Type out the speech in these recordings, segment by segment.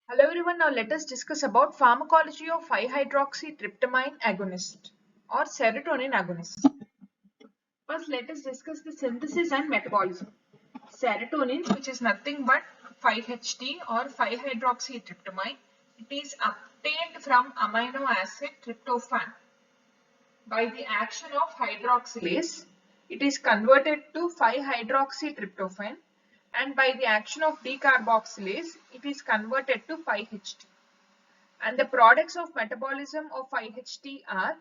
Hello everyone, now let us discuss about pharmacology of 5-hydroxytryptamine agonist or serotonin agonist. First, let us discuss the synthesis and metabolism. Serotonin, which is nothing but 5-HT or 5-hydroxytryptamine, it is obtained from amino acid tryptophan. By the action of hydroxylase, it is converted to 5-hydroxytryptophan, and by the action of decarboxylase, it is converted to 5-HT. And the products of metabolism of 5-HT are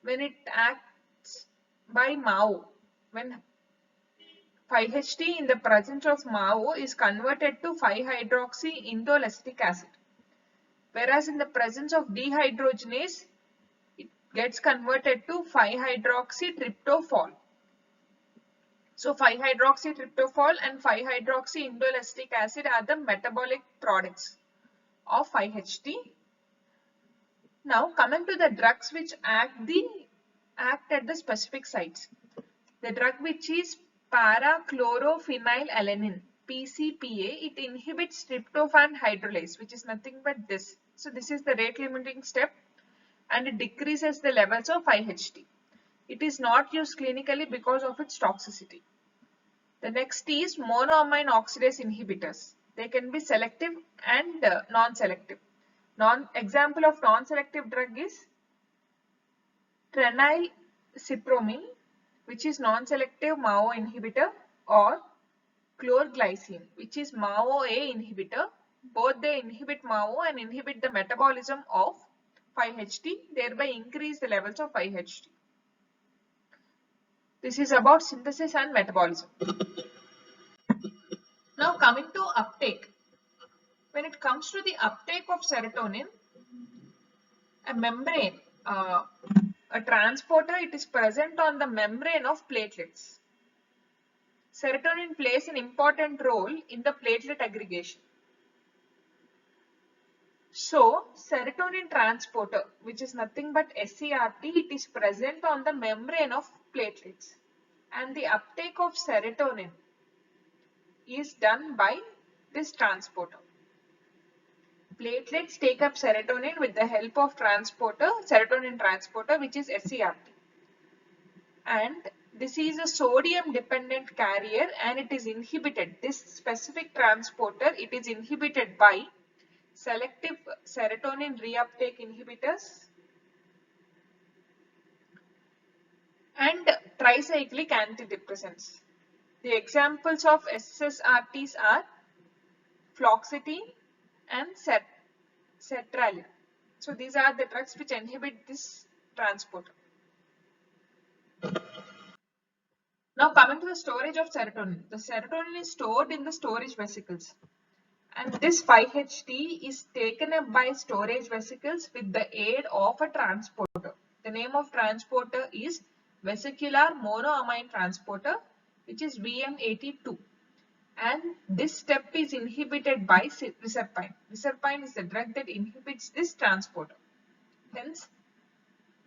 when it acts by MAO. When 5-HT in the presence of MAO is converted to 5-hydroxy-indole acetic acid. Whereas in the presence of dehydrogenase, it gets converted to 5-hydroxytryptophan. So 5-hydroxytryptophan and 5-hydroxy-indole acetic acid are the metabolic products of 5-HT. Now coming to the drugs which act at the specific sites. The drug which is parachlorophenylalanine, PCPA, it inhibits tryptophan hydrolase, which is nothing but this. So this is the rate limiting step and it decreases the levels of 5-HT. It is not used clinically because of its toxicity. The next is monoamine oxidase inhibitors. They can be selective and non-selective. Example of non-selective drug is phenylcypromine, which is non-selective MAO inhibitor, or chlorglycine, which is MAO-A inhibitor. Both they inhibit MAO and inhibit the metabolism of 5-HT, thereby increase the levels of 5-HT. This is about synthesis and metabolism. Now coming to uptake. When it comes to the uptake of serotonin, a membrane, a transporter, it is present on the membrane of platelets. Serotonin plays an important role in the platelet aggregation. So, serotonin transporter, which is nothing but SCRT, it is present on the membrane of platelets. And the uptake of serotonin is done by this transporter. Platelets take up serotonin with the help of serotonin transporter, which is SCRT. And this is a sodium dependent carrier and it is inhibited. This specific transporter, it is inhibited by selective serotonin reuptake inhibitors and tricyclic antidepressants. The examples of SSRTs are fluoxetine and sertraline. So these are the drugs which inhibit this transporter. Now coming to the storage of serotonin. The serotonin is stored in the storage vesicles. And this 5-HT is taken up by storage vesicles with the aid of a transporter. The name of transporter is vesicular monoamine transporter, which is VM82. And this step is inhibited by reserpine. Reserpine is the drug that inhibits this transporter. Hence,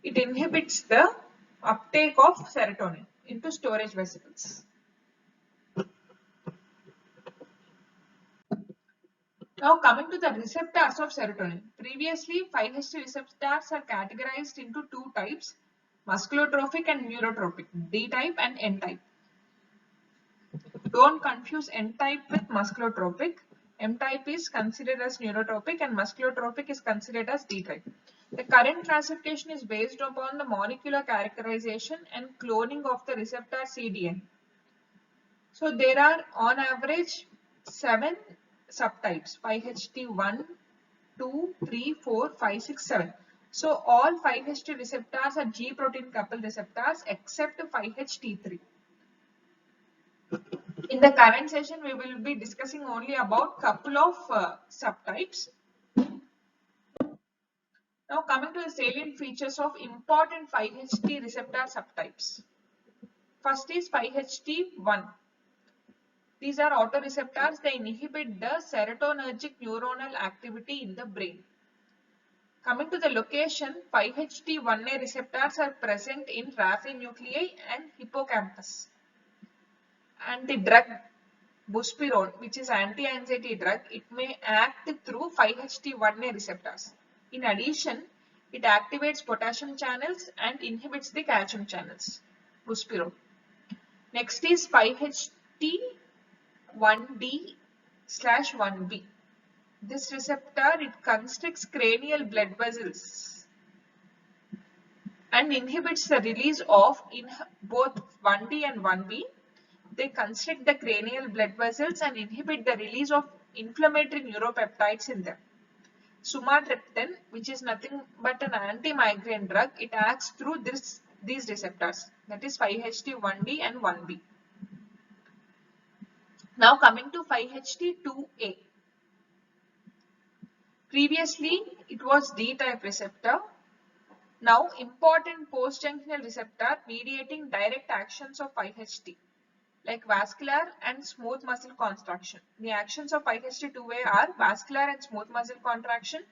it inhibits the uptake of serotonin into storage vesicles. Now coming to the receptors of serotonin. Previously, 5-HT receptors are categorized into two types, musculotrophic and neurotropic, D type and N type. Don't confuse N type with musculotropic. M type is considered as neurotropic and musculotropic is considered as D type. The current classification is based upon the molecular characterization and cloning of the receptor CDN. So there are on average 7 subtypes, 5-HT1, 2, 3, 4, 5, 6, 7. So all 5-HT receptors are G protein coupled receptors except 5-HT3. In the current session, we will be discussing only about couple of subtypes. Now coming to the salient features of important 5-HT receptor subtypes. First is 5-HT1. These are autoreceptors. They inhibit the serotonergic neuronal activity in the brain. Coming to the location, 5-HT1A receptors are present in raphe nuclei and hippocampus. And the drug buspirone, which is anti-anxiety drug, it may act through 5-HT1A receptors. In addition, it activates potassium channels and inhibits the calcium channels. Buspirone. Next is 5-HT1D/1B. This receptor, it constricts cranial blood vessels and inhibits the release of both 1D and 1B. They constrict the cranial blood vessels and inhibit the release of inflammatory neuropeptides in them. Sumatriptan, which is nothing but an anti-migraine drug, it acts through these receptors, that is 5-HT1D and 1B. Now coming to 5-HT2A. Previously, it was D-type receptor. Now, important post-junctional receptor mediating direct actions of 5-HT, like vascular and smooth muscle contraction. The actions of 5-HT2A are vascular and smooth muscle contraction,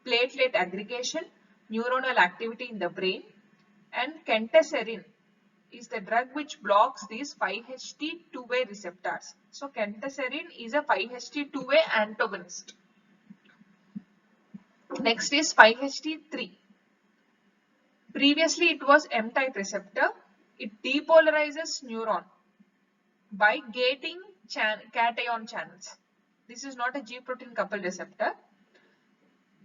platelet aggregation, neuronal activity in the brain, and kenteserin is the drug which blocks these 5-HT2A receptors. So, kenteserin is a 5-HT2A antagonist. Next is 5-HT3. Previously, it was M-type receptor. It depolarizes neuron by gating cation channels. This is not a G-protein coupled receptor.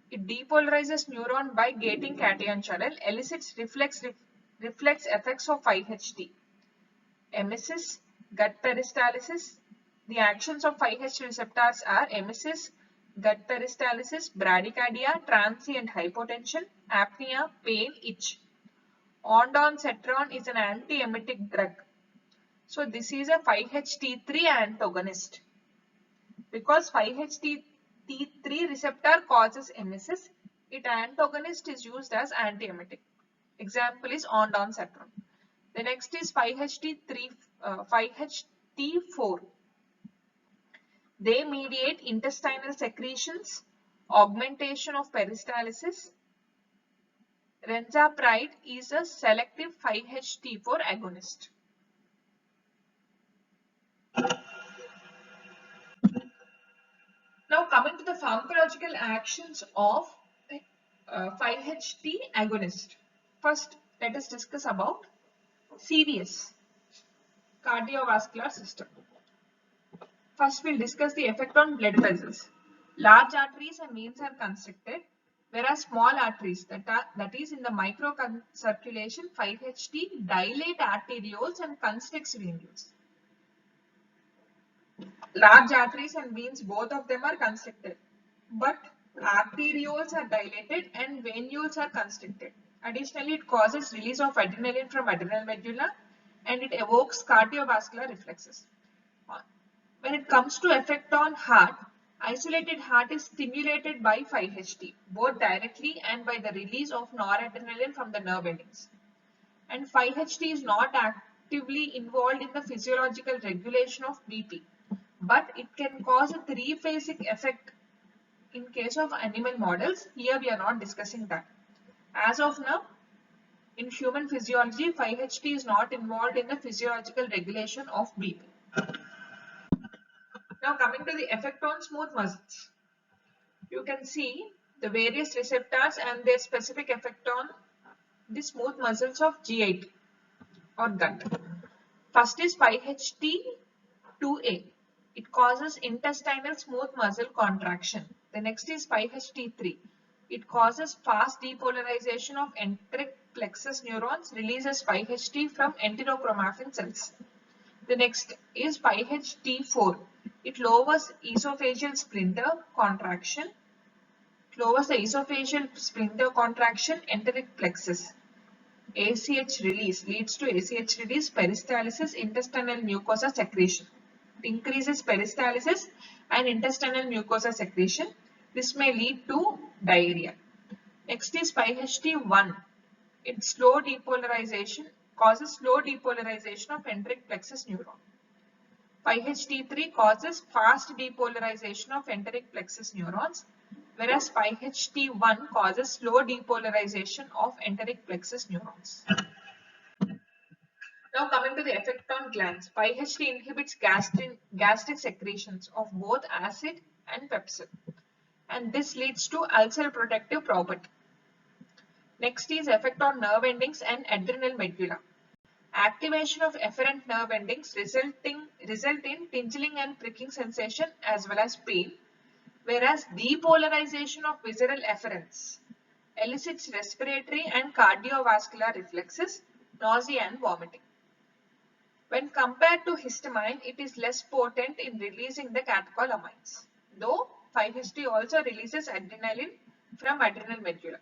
It depolarizes neuron by gating cation channel, elicits reflex effects of 5-HT. Emesis, gut peristalsis. The actions of 5-HT receptors are emesis, gut peristalsis, bradycardia, transient hypotension, apnea, pain, itch. Ondansetron is an antiemetic drug. So this is a 5-HT3 antagonist. Because 5-HT3 receptor causes emesis, its antagonist is used as antiemetic. Example is ondansetron. The next is 5-HT4. They mediate intestinal secretions, augmentation of peristalsis. Cisapride is a selective 5-HT4 agonist. Now coming to the pharmacological actions of 5-HT agonist. First, let us discuss about CVS, cardiovascular system. First, we'll discuss the effect on blood vessels. Large arteries and veins are constricted, whereas small arteries, that is in the microcirculation, 5-HT dilate arterioles and constricts venules. Large arteries and veins, both of them are constricted, but arterioles are dilated and venules are constricted. Additionally, it causes release of adrenaline from adrenal medulla and it evokes cardiovascular reflexes. When it comes to effect on heart, isolated heart is stimulated by 5-HT, both directly and by the release of noradrenaline from the nerve endings. And 5-HT is not actively involved in the physiological regulation of BP, but it can cause a three-phasic effect in case of animal models. Here we are not discussing that. As of now, in human physiology, 5-HT is not involved in the physiological regulation of BP. Now coming to the effect on smooth muscles. You can see the various receptors and their specific effect on the smooth muscles of G8 or gut. First is 5-HT2A. It causes intestinal smooth muscle contraction. The next is 5-HT3. It causes fast depolarization of enteric plexus neurons, releases 5-HT from enterochromaffin cells. The next is 5-HT4. It lowers esophageal sphincter contraction. It lowers the esophageal sphincter contraction, enteric plexus. ACH release leads to ACH release, peristalsis, intestinal mucosa secretion. It increases peristalsis and intestinal mucosa secretion. This may lead to diarrhea. Next is 5-HT1. It causes slow depolarization of enteric plexus neuron. 5-HT3 causes fast depolarization of enteric plexus neurons, whereas 5-HT1 causes slow depolarization of enteric plexus neurons. Now coming to the effect on glands, 5-HT inhibits gastric secretions of both acid and pepsin, and this leads to ulcer protective property. Next is effect on nerve endings and adrenal medulla. Activation of efferent nerve endings result in tingling and pricking sensation as well as pain, whereas depolarization of visceral efferents elicits respiratory and cardiovascular reflexes, nausea and vomiting. When compared to histamine, it is less potent in releasing the catecholamines, though 5-HT also releases adrenaline from adrenal medulla.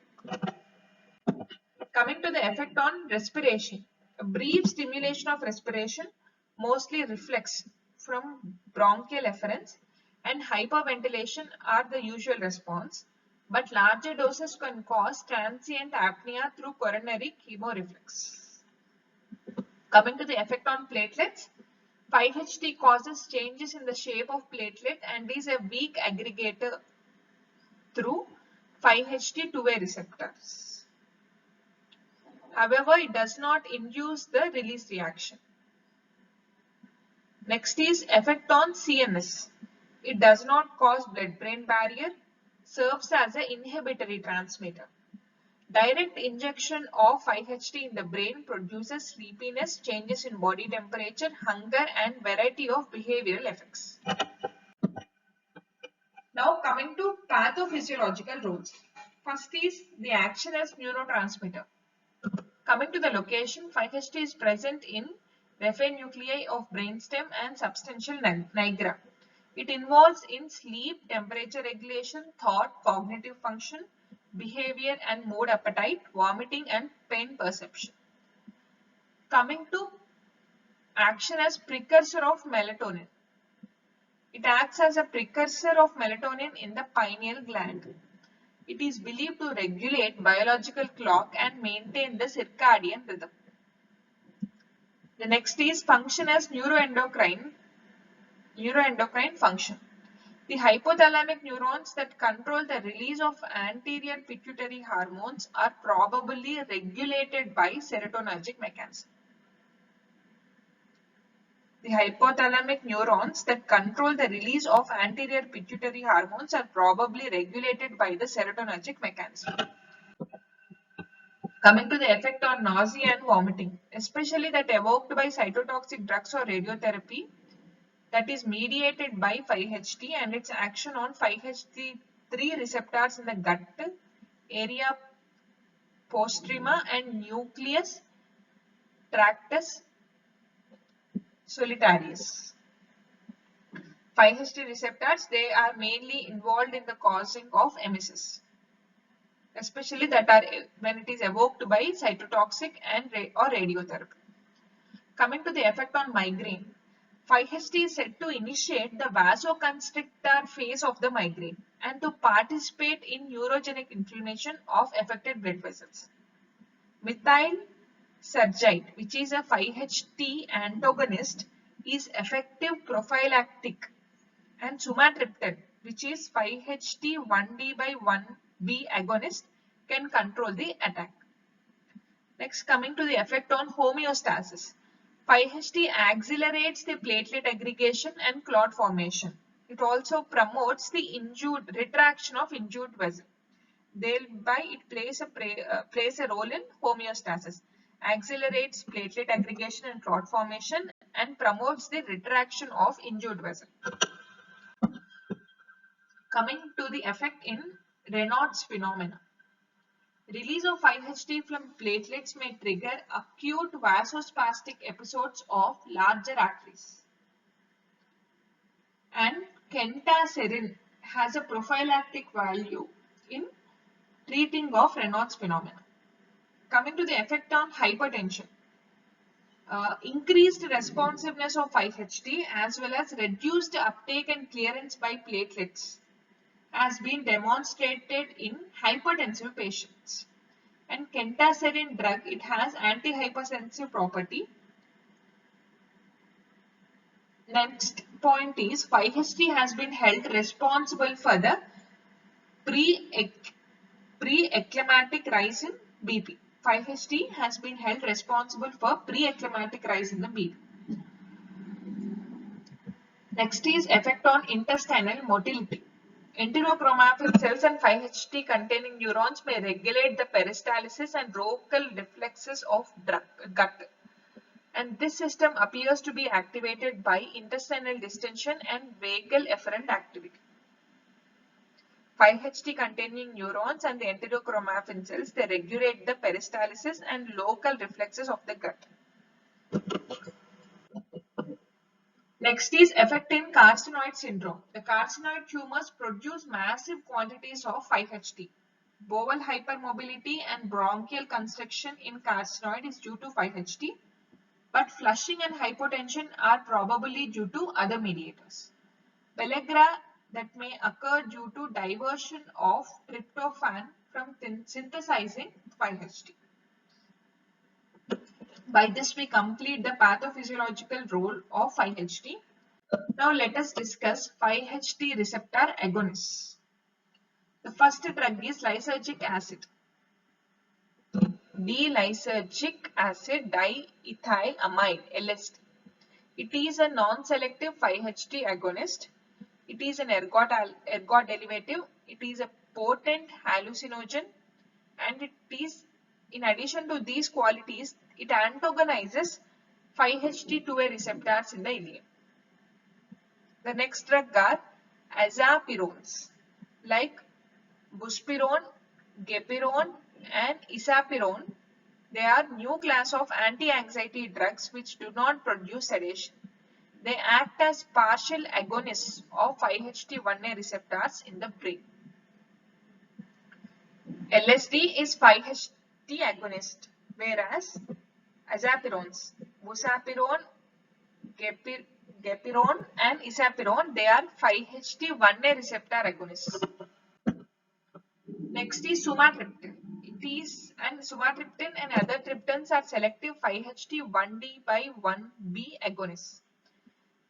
Coming to the effect on respiration, a brief stimulation of respiration, mostly reflex from bronchial efferents and hyperventilation are the usual response, but larger doses can cause transient apnea through coronary chemoreflex. Coming to the effect on platelets, 5-HT causes changes in the shape of platelet and is a weak aggregator through 5-HT two-way receptors. However, it does not induce the release reaction. Next is effect on CNS. It does not cause blood-brain barrier, serves as an inhibitory transmitter. Direct injection of 5-HT in the brain produces sleepiness, changes in body temperature, hunger and variety of behavioral effects. Now coming to pathophysiological roles. First is the action as neurotransmitter. Coming to the location, 5-HT is present in raphe nuclei of brainstem and substantial nigra. It involves in sleep, temperature regulation, thought, cognitive function, behavior and mood appetite, vomiting and pain perception. Coming to action as precursor of melatonin. It acts as a precursor of melatonin in the pineal gland. It is believed to regulate biological clock and maintain the circadian rhythm. The next is function as neuroendocrine function. The hypothalamic neurons that control the release of anterior pituitary hormones are probably regulated by serotonergic mechanism. The hypothalamic neurons that control the release of anterior pituitary hormones are probably regulated by the serotonergic mechanism. Coming to the effect on nausea and vomiting, especially that evoked by cytotoxic drugs or radiotherapy, that is mediated by 5-HT and its action on 5-HT3 receptors in the gut, area postrema and nucleus tractus solitarius. 5-HT receptors, they are mainly involved in the causing of emesis, especially that are when it is evoked by cytotoxic and or radiotherapy. Coming to the effect on migraine, 5-HT is said to initiate the vasoconstrictor phase of the migraine and to participate in neurogenic inflammation of affected blood vessels. Methyl sergite, which is a 5-HT antagonist, is effective prophylactic, and sumatriptan, which is 5-HT 1D by 1B agonist, can control the attack. Next, coming to the effect on homeostasis. 5-HT accelerates the platelet aggregation and clot formation. It also promotes the retraction of injured vessel. Thereby, it plays a role in homeostasis, accelerates platelet aggregation and clot formation, and promotes the retraction of injured vessel. Coming to the effect in Reynolds phenomena. Release of 5-HT from platelets may trigger acute vasospastic episodes of larger arteries. And kentaserin has a prophylactic value in treating of Reynolds phenomena. Coming to the effect on hypertension. Increased responsiveness of 5-HT as well as reduced uptake and clearance by platelets has been demonstrated in hypertensive patients. And kentaserin drug, it has antihypertensive property. Next point is 5-HT has been held responsible for the pre-eclamptic rise in BP. 5-HT has been held responsible for pre-eclamptic rise in the meat. Next is effect on intestinal motility. Enterochromaffin cells and 5-HT containing neurons may regulate the peristalsis and local reflexes of gut. And this system appears to be activated by intestinal distension and vagal efferent activity. 5-HT containing neurons and the enterochromaffin cells, they regulate the peristalsis and local reflexes of the gut. Next is effect in carcinoid syndrome. The carcinoid tumors produce massive quantities of 5-HT. Bowel hypermobility and bronchial constriction in carcinoid is due to 5-HT, but flushing and hypotension are probably due to other mediators. Pellagra that may occur due to diversion of tryptophan from synthesizing 5-HT. By this we complete the pathophysiological role of 5-HT. Now let us discuss 5-HT receptor agonists. The first drug is lysergic acid. D-lysergic acid diethylamide LSD. It is a non-selective 5-HT agonist. It is an ergot derivative. It is a potent hallucinogen, and it is, in addition to these qualities, it antagonizes 5-HT2A receptors in the ileum. The next drug are azapirones like buspirone, gepirone and isapirone. They are new class of anti-anxiety drugs which do not produce sedation. They act as partial agonists of 5-HT1A receptors in the brain. LSD is 5-HT agonist, whereas azapirones, buspirone, gepirone and isapirone, they are 5-HT1A receptor agonists. Next is sumatriptan. Sumatriptan and other triptans are selective 5-HT1D by 1B agonists.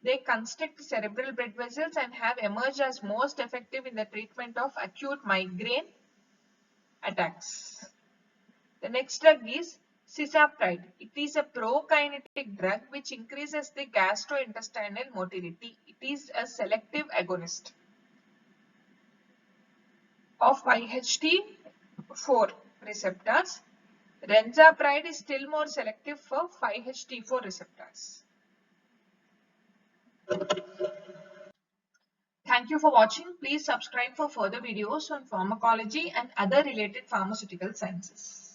They constrict cerebral blood vessels and have emerged as most effective in the treatment of acute migraine attacks. The next drug is Cisapride. It is a prokinetic drug which increases the gastrointestinal motility. It is a selective agonist of 5-HT4 receptors. Renzapride is still more selective for 5-HT4 receptors. Thank you for watching. Please subscribe for further videos on pharmacology and other related pharmaceutical sciences.